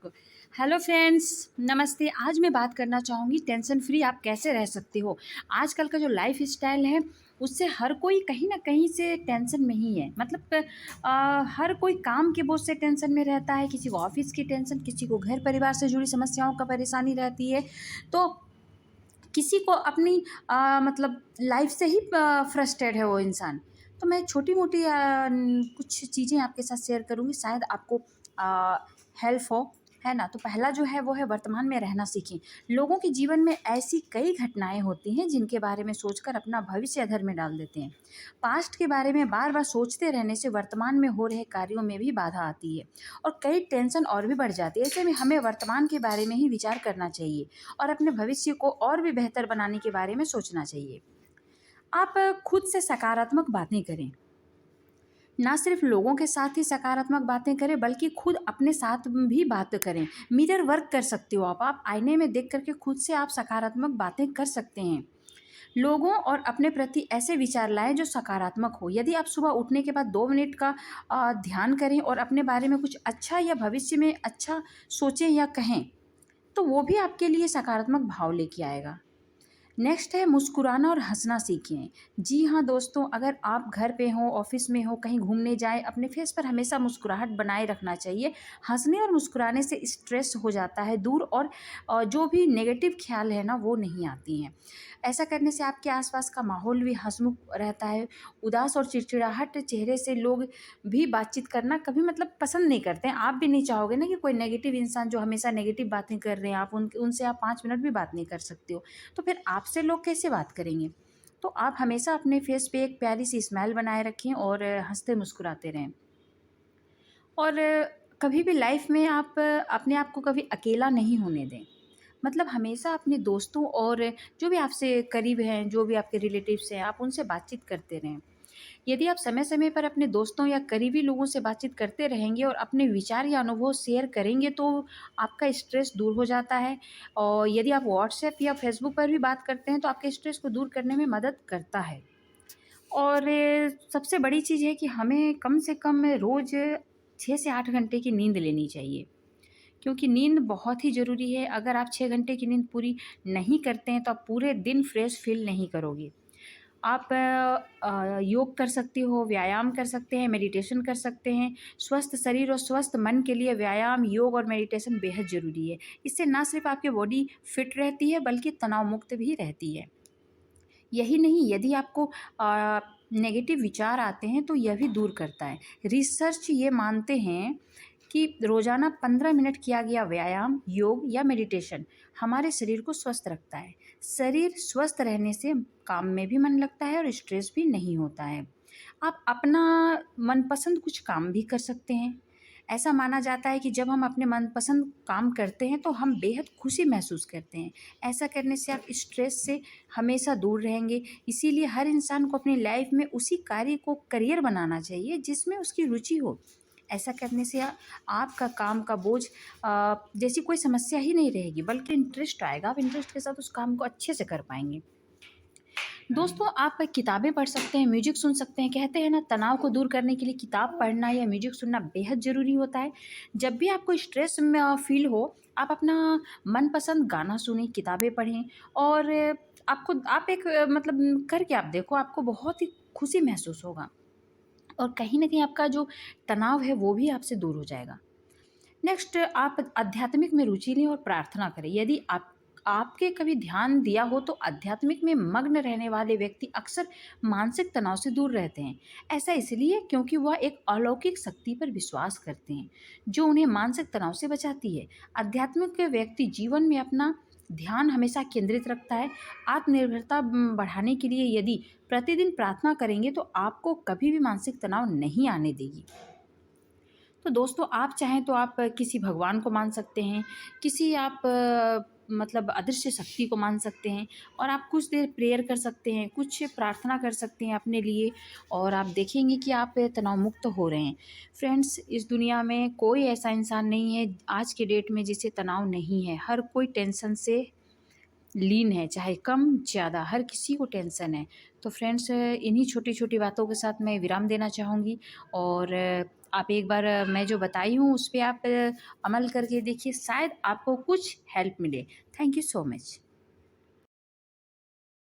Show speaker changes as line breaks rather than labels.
को। Hello friends, नमस्ते। आज मैं बात करना चाहूँगी टेंशन फ्री आप कैसे रह सकते हो। आजकल का जो लाइफ स्टाइल है उससे हर कोई कहीं न कहीं से टेंशन में ही है। मतलब हर कोई काम के बोझ से टेंशन में रहता है, किसी को ऑफ़िस की टेंशन, किसी को घर परिवार से जुड़ी समस्याओं का परेशानी रहती है। तो किसी को अपनी मतलब लाइफ से ही फ्रस्ट्रेट है वो इंसान। तो मैं छोटी-मोटी कुछ चीज़ें आपके साथ शेयर करूँगी, शायद आपको हेल्प हो, है ना? तो पहला जो है वो है वर्तमान में रहना सीखें। लोगों के जीवन में ऐसी कई घटनाएँ होती हैं जिनके बारे में सोचकर अपना भविष्य अधर में डाल देते हैं। पास्ट के बारे में बार-बार सोचते रहने से वर्तमान में हो रहे कार्यों में भी बाधा आती है और कई टेंशन और भी बढ़ जाती है। ऐसे में हमें वर्तमान के बारे में ही विचार करना चाहिए और अपने भविष्य को और भी बेहतर बनाने के बारे में सोचना चाहिए। आप खुद से सकारात्मक बातें करें। ना सिर्फ लोगों के साथ ही सकारात्मक बातें करें बल्कि खुद अपने साथ भी बात करें। मिरर वर्क कर सकते हो आप आईने में देख कर के खुद से आप सकारात्मक बातें कर सकते हैं। लोगों और अपने प्रति ऐसे विचार लाएँ जो सकारात्मक हो। यदि आप सुबह उठने के बाद 2 मिनट का ध्यान करें और अपने बारे में कुछ अच्छा या भविष्य में अच्छा सोचें या कहें, तो वो भी आपके लिए सकारात्मक भाव लेके आएगा। नेक्स्ट है मुस्कुराना और हँसना सीखें। जी हाँ दोस्तों, अगर आप घर पे हो, ऑफ़िस में हो, कहीं घूमने जाएँ, अपने फेस पर हमेशा मुस्कुराहट बनाए रखना चाहिए। हँसने और मुस्कुराने से स्ट्रेस हो जाता है दूर और जो भी नेगेटिव ख़्याल है ना, वो नहीं आती हैं। ऐसा करने से आपके आसपास का माहौल भी हँसमुख रहता है। उदास और चिड़चिड़ाहट चेहरे से लोग भी बातचीत करना कभी मतलब पसंद नहीं करते हैं। आप भी नहीं चाहोगे ना कि कोई नेगेटिव इंसान जो हमेशा नेगेटिव बातें कर रहे हैं, आप उनसे आप 5 मिनट भी बात नहीं कर सकते हो। तो फिर आपसे लोग कैसे बात करेंगे? तो आप हमेशा अपने फेस पे एक प्यारी-सी स्माइल बनाए रखें और हँसते मुस्कुराते रहें। और कभी भी लाइफ़ में आप अपने आप को कभी अकेला नहीं होने दें। मतलब हमेशा अपने दोस्तों और जो भी आपसे करीब हैं, जो भी आपके रिलेटिव्स हैं, आप उनसे बातचीत करते रहें। यदि आप समय-समय पर अपने दोस्तों या करीबी लोगों से बातचीत करते रहेंगे और अपने विचार या अनुभव शेयर करेंगे, तो आपका स्ट्रेस दूर हो जाता है। और यदि आप व्हाट्सएप या फ़ेसबुक पर भी बात करते हैं, तो आपके स्ट्रेस को दूर करने में मदद करता है। और सबसे बड़ी चीज़ है कि हमें कम से कम रोज़ 6 से 8 घंटे की नींद लेनी चाहिए, क्योंकि नींद बहुत ही ज़रूरी है। अगर आप 6 घंटे की नींद पूरी नहीं करते हैं, तो आप पूरे दिन फ्रेश फ़ील नहीं करोगे। आप योग कर सकते हो, व्यायाम कर सकते हैं, मेडिटेशन कर सकते हैं। स्वस्थ शरीर और स्वस्थ मन के लिए व्यायाम, योग और मेडिटेशन बेहद ज़रूरी है। इससे ना सिर्फ़ आपकी बॉडी फिट रहती है, बल्कि तनाव मुक्त भी रहती है। यही नहीं, यदि आपको नेगेटिव विचार आते हैं, तो यह भी दूर करता है। रिसर्च ये मानते हैं कि रोज़ाना 15 मिनट किया गया व्यायाम, योग या मेडिटेशन हमारे शरीर को स्वस्थ रखता है। शरीर स्वस्थ रहने से काम में भी मन लगता है और स्ट्रेस भी नहीं होता है। आप अपना मनपसंद कुछ काम भी कर सकते हैं। ऐसा माना जाता है कि जब हम अपने मनपसंद काम करते हैं तो हम बेहद खुशी महसूस करते हैं। ऐसा करने से आप स्ट्रेस से हमेशा दूर रहेंगे। इसीलिए हर इंसान को अपनी लाइफ में उसी कार्य को करियर बनाना चाहिए जिसमें उसकी रुचि हो। ऐसा करने से आपका काम का बोझ जैसी कोई समस्या ही नहीं रहेगी, बल्कि इंटरेस्ट आएगा। आप इंटरेस्ट के साथ उस काम को अच्छे से कर पाएँगे। दोस्तों, आप किताबें पढ़ सकते हैं, म्यूज़िक सुन सकते हैं। कहते हैं ना, तनाव को दूर करने के लिए किताब पढ़ना या म्यूज़िक सुनना बेहद ज़रूरी होता है। जब भी आपको स्ट्रेस में फ़ील हो, आप अपना मनपसंद गाना सुनें, किताबें पढ़ें और आप एक मतलब करके आप देखो, आपको बहुत ही खुशी महसूस होगा और कहीं न कहीं आपका जो तनाव है, वो भी आपसे दूर हो जाएगा। नेक्स्ट, आप आध्यात्मिक में रुचि लें और प्रार्थना करें। यदि आपके कभी ध्यान दिया हो तो आध्यात्मिक में मग्न रहने वाले व्यक्ति अक्सर मानसिक तनाव से दूर रहते हैं। ऐसा इसलिए क्योंकि वह एक अलौकिक शक्ति पर विश्वास करते हैं जो उन्हें मानसिक तनाव से बचाती है। आध्यात्मिक व्यक्ति जीवन में अपना ध्यान हमेशा केंद्रित रखता है। आत्मनिर्भरता बढ़ाने के लिए यदि प्रतिदिन प्रार्थना करेंगे तो आपको कभी भी मानसिक तनाव नहीं आने देगी। तो दोस्तों, आप चाहें तो आप किसी भगवान को मान सकते हैं, किसी आप मतलब अदृश्य शक्ति को मान सकते हैं और आप कुछ देर प्रेयर कर सकते हैं, कुछ प्रार्थना कर सकते हैं अपने लिए और आप देखेंगे कि आप तनाव मुक्त हो रहे हैं। फ्रेंड्स, इस दुनिया में कोई ऐसा इंसान नहीं है आज के डेट में जिसे तनाव नहीं है। हर कोई टेंशन से लीन है, चाहे कम ज़्यादा हर किसी को टेंशन है। तो फ्रेंड्स, इन्हीं छोटी-छोटी बातों के साथ मैं विराम देना चाहूँगी और आप एक बार मैं जो बताई हूँ उस पे आप अमल करके देखिए, शायद आपको कुछ हेल्प मिले। Thank you so much.